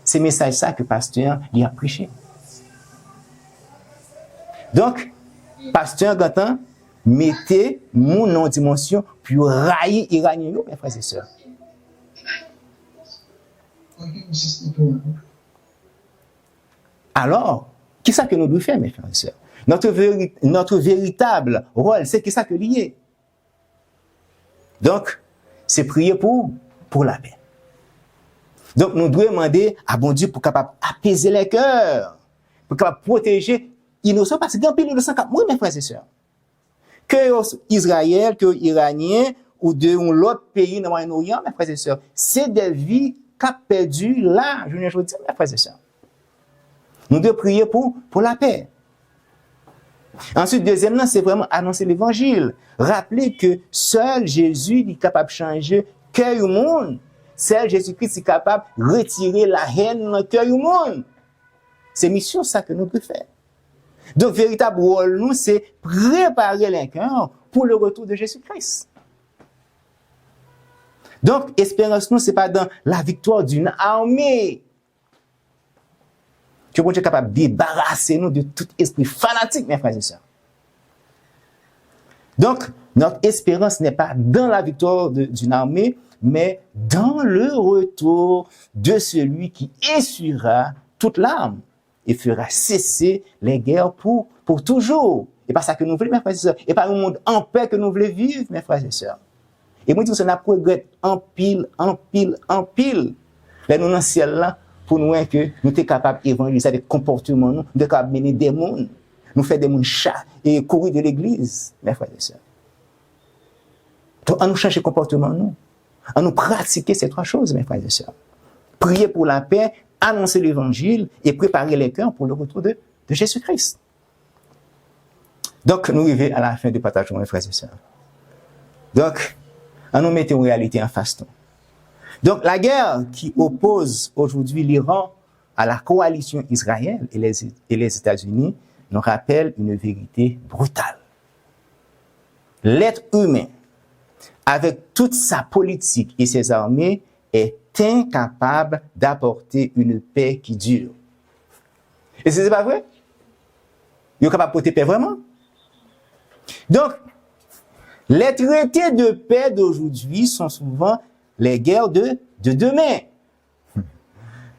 C'est le message ça que pasteur lui a prêché. Donc, pasteur Gantan mettez mon non dimension pour railler Iranien, mes frères et sœurs. Alors, qu'est-ce que nous devons faire, mes frères et sœurs? Notre véritable rôle, c'est qu'est-ce que lié. Donc, c'est prier pour la paix. Donc, nous devons demander à bon Dieu pour capable apaiser les cœurs, pour capable protéger innocents, parce qu'il y a un pays innocent comme moi, mes frères et sœurs. Que Israël, que Iranien, ou de l'autre pays dans le Moyen-Orient, mes frères et sœurs, c'est des vies qu'a perdu là, je ne dis, mes frères et sœurs. Nous devons prier pour la paix. Ensuite, deuxièmement, c'est vraiment annoncer l'évangile. Rappelez que seul Jésus est capable de changer le cœur du monde. Seul Jésus-Christ est capable de retirer la haine dans le cœur du monde. C'est mission ça que nous devons faire. Donc, véritable rôle, nous, c'est préparer les cœurs pour le retour de Jésus-Christ. Donc, espérance, nous, c'est pas dans la victoire d'une armée que bon Dieu est capable de débarrasser nous de tout esprit fanatique, mes frères et sœurs. Donc, notre espérance n'est pas dans la victoire d'une armée, mais dans le retour de celui qui essuiera toute l'âme et fera cesser les guerres pour toujours. Et pas ça que nous voulons, mes frères et sœurs. Et pas un monde en paix que nous voulons vivre, mes frères et sœurs. Et moi, je dis que ça n'a pas regret en pile. Là, nous, dans le ciel, là, pour nous, que nous sommes capables d'évangéliser avec comportement, nous sommes capables de mener des mondes, nous faire des mondes chats et courir de l'église, mes frères et sœurs. Donc, on nous change de comportement, nous. On nous pratiquer ces trois choses, mes frères et sœurs. Prier pour la paix, annoncer l'évangile et préparer les cœurs pour le retour de Jésus-Christ. Donc, nous arrivons à la fin du partage, mes frères et sœurs. Donc, on nous met en réalité en face. Donc, la guerre qui oppose aujourd'hui l'Iran à la coalition Israël et les États-Unis nous rappelle une vérité brutale. L'être humain, avec toute sa politique et ses armées, est incapable d'apporter une paix qui dure. Et c'est pas vrai? Il est capable d'apporter paix vraiment? Donc, les traités de paix d'aujourd'hui sont souvent les guerres de demain.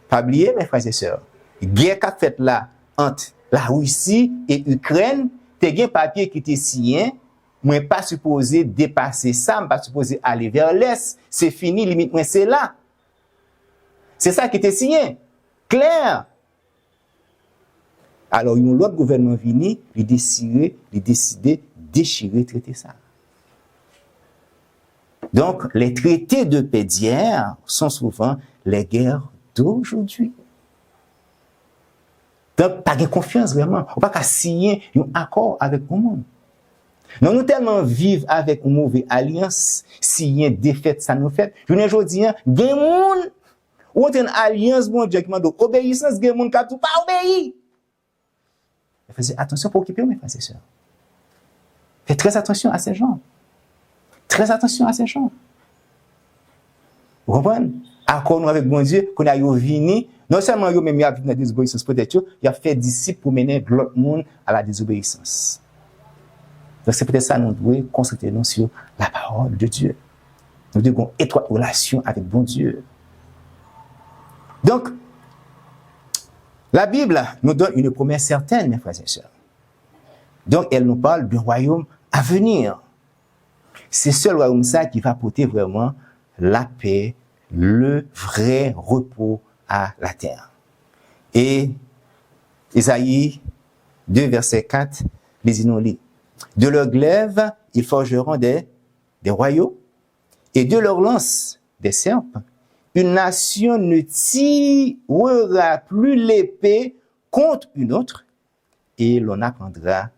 Pas oublier, mes frères et sœurs, guerre qu'a fait là entre la Russie et l'Ukraine, t'es un papier qui était signé, moi pas supposé dépasser ça, pas supposé aller vers l'est, c'est fini, limite moi c'est là. C'est ça qui était signé. Clair. Alors, il y a l'autre gouvernement venu, il décidé déchirer traiter ça. Donc, les traités de paix d'hier sont souvent les guerres d'aujourd'hui. Donc, pas de confiance vraiment. On ne peut pas signer un accord avec le monde. Non, nous tellement vivre avec une mauvaise alliance, signer défaite, ça nous fait. Je ne dis pas, il y a des gens ou une alliance, bon Dieu, qui m'a dit obéissance, il y a des gens qui ne pas obéir. Faites attention pour occuper mes frères et sœurs. Faites très attention à ces gens. Très attention à ces gens. Vous comprenez? Accord nous avec bon Dieu, qu'on a venu, non seulement nous même avec la désobéissance, peut-être, il a fait disciples pour mener l'autre monde à la désobéissance. Donc c'est peut-être ça que nous devons concentrer nous sur la parole de Dieu. Nous devons avoir une étroite relation avec bon Dieu. Donc, la Bible nous donne une promesse certaine, mes frères et sœurs. Donc, elle nous parle d'un royaume à venir. C'est ce royaume ça qui va apporter vraiment la paix, le vrai repos à la terre. Et Isaïe 2, verset 4, les inouïs. De leur glaive, ils forgeront des royaumes, et de leur lance, des serpes. Une nation ne tirera plus l'épée contre une autre, et l'on n'apprendra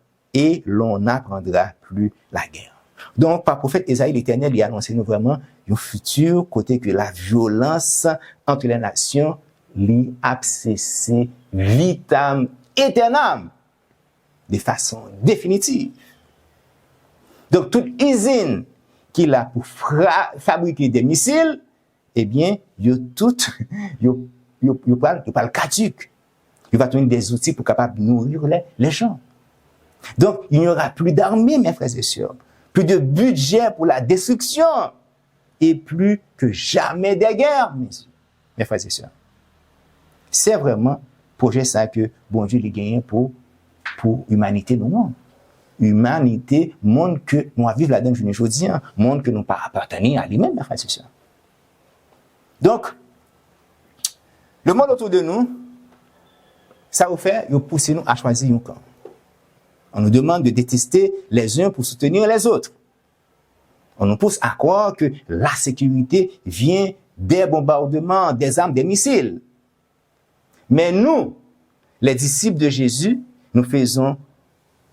plus la guerre. Donc, par prophète Isaïe, l'Éternel, il a annoncé nous vraiment un futur côté que la violence entre les nations l'y a cessé vitam aeternam, de façon définitive. Donc, toute usine qu'il a pour fabriquer des missiles, eh bien, il pas le caduc. Il va donner des outils pour capable de nourrir les gens. Donc, il n'y aura plus d'armée, mes frères et sœurs, plus de budget pour la destruction, et plus que jamais des guerres, messieurs. mes frères et sœurs. C'est vraiment projet ça que bon Dieu les gagne pour l'humanité nous. Humanité, monde que nous vivons là-dedans aujourd'hui, monde que nous pas appartenir à lui-même, mes frères et sœurs. Donc, le monde autour de nous, ça vous fait, il pousse nous à choisir un camp. On nous demande de détester les uns pour soutenir les autres. On nous pousse à croire que la sécurité vient des bombardements, des armes, des missiles. Mais nous, les disciples de Jésus, nous faisons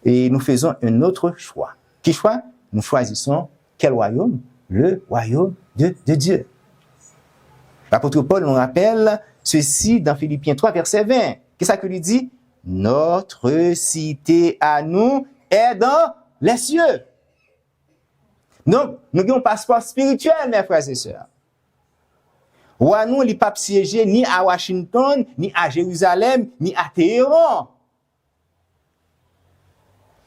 un autre choix. Quel choix? Nous choisissons quel royaume? Le royaume de Dieu. L'apôtre Paul nous rappelle ceci dans Philippiens 3, verset 20. Qu'est-ce que lui dit? Notre cité à nous est dans les cieux. Donc, nous avons un passeport spirituel, mes frères et sœurs. Roi nous, il n'est pas siégé ni à Washington, ni à Jérusalem, ni à Téhéran.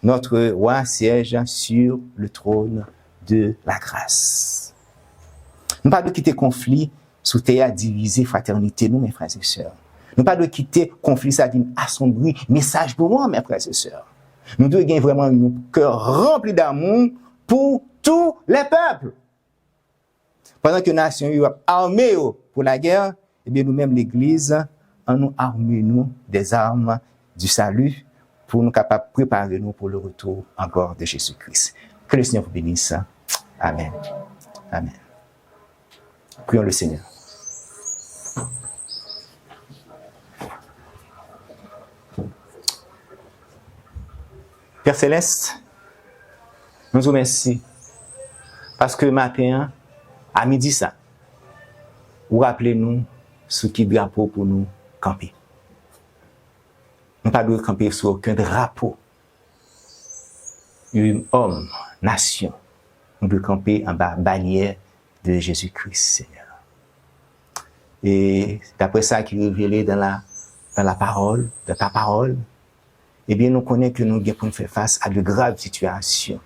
Notre roi siège sur le trône de la grâce. Nous pas de quitter conflit sous terre divisé fraternité, nous, mes frères et sœurs. Nous pas de quitter conflit, ça vient assombrir message pour moi, mes frères et sœurs. Nous devons gagner vraiment un cœur rempli d'amour pour tous les peuples. Pendant que la nation Europe armée pour la guerre, eh bien nous-mêmes l'Église, en nous armons des armes du salut pour nous capables de préparer nous pour le retour encore de Jésus-Christ. Que le Seigneur vous bénisse. Amen. Amen. Prions le Seigneur. Père Céleste, nous vous remercions parce que matin, à midi ça, vous rappelez-nous ce qui est drapeau pour nous camper. Nous ne pouvons pas camper sur aucun drapeau. Un homme, nation, nous devons camper en bas bannière de Jésus-Christ, Seigneur. Et d'après ça qui est révélé dans la parole, dans ta parole, eh bien, nous connaissons que nous devons faire face à de graves situations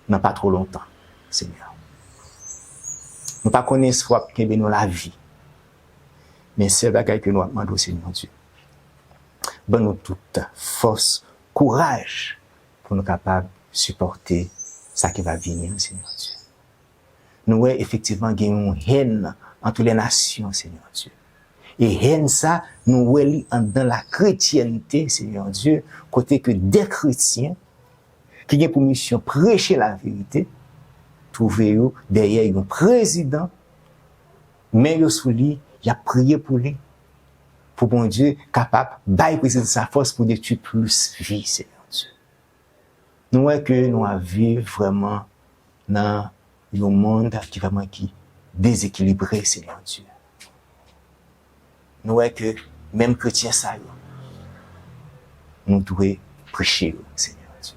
dans pas trop longtemps, Seigneur. Nous ne connaissons pas que nous la vie, mais c'est le bagage que nous demandons, Seigneur Dieu. Donne-nous toute force, courage pour nous capables de supporter ça qui va venir, Seigneur Dieu. Nous avons effectivement une haine entre les nations, Seigneur Dieu. Et haine ça, nous voyons dans la chrétienté, Seigneur Dieu, côté que des chrétiens qui ont pour mission prêcher la vérité, trouver derrière un président, mais sous lui, il a prié pour lui, pour bon Dieu capable de sa force pour détruire plus vie, Seigneur Dieu. Nous voyons que nous vivons vraiment dans un monde qui vraiment qui déséquilibré, Seigneur Dieu. Nous voyons que même chrétiens ça, nous devons prêcher, Seigneur Dieu.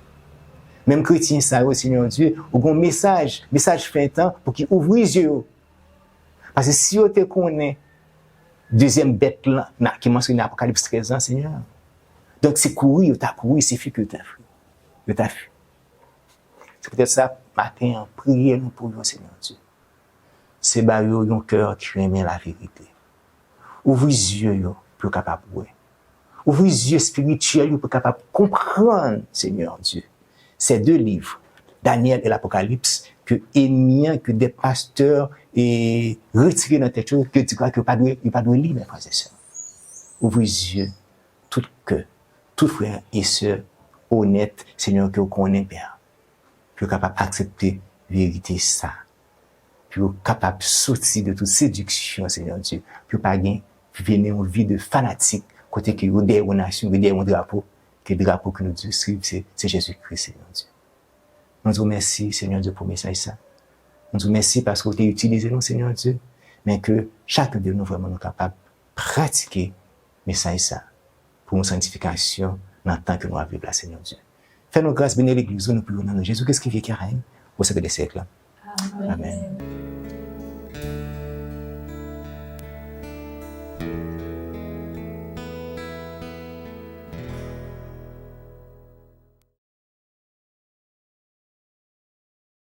Même chrétiens ça, Seigneur Dieu, ou un message fait temps pour qu'ils ouvrent les yeux. Parce que si on te connaît, deuxième bête là, qui mentionne l'Apocalypse 13 ans, Seigneur. Donc c'est courir, t'as couru, c'est fait que t'as fait. C'est peut-être ça, matin, prier nous pour nous, Seigneur Dieu. C'est barrer un cœur qui aime la vérité. Ouvrez les yeux pour capable de voir. Ouvrez les yeux spirituels pour capable de comprendre, Seigneur Dieu. Ces deux livres, Daniel et l'Apocalypse, que que des pasteurs et retirés dans tête que tu crois que pas de lire, mes frères et sœurs. Ouvrez les yeux, tout cœur, tout frère et sœur honnête, Seigneur, que vous connaissez bien. Puis capable d'accepter la vérité ça. Puis capable de sortir de toute séduction, Seigneur Dieu. Puis pas venir une vie de fanatique, côté que vous derrière une nation, derrière un drapeau, que le drapeau que nous Dieu suivre, c'est Jésus-Christ, Seigneur Dieu. Nous vous remercions, Seigneur Dieu, pour le message ça. Nous vous remercions parce que vous avez utilisé nous, Seigneur Dieu, mais que chacun de nous vraiment nous capable de pratiquer le message ça pour une sanctification dans le temps que nous avons là, Seigneur Dieu. Fais-nous grâce, bénis l'Église, nous prions dans Jésus, qu'est-ce qui vient qui règne au siècle des siècles. Amen.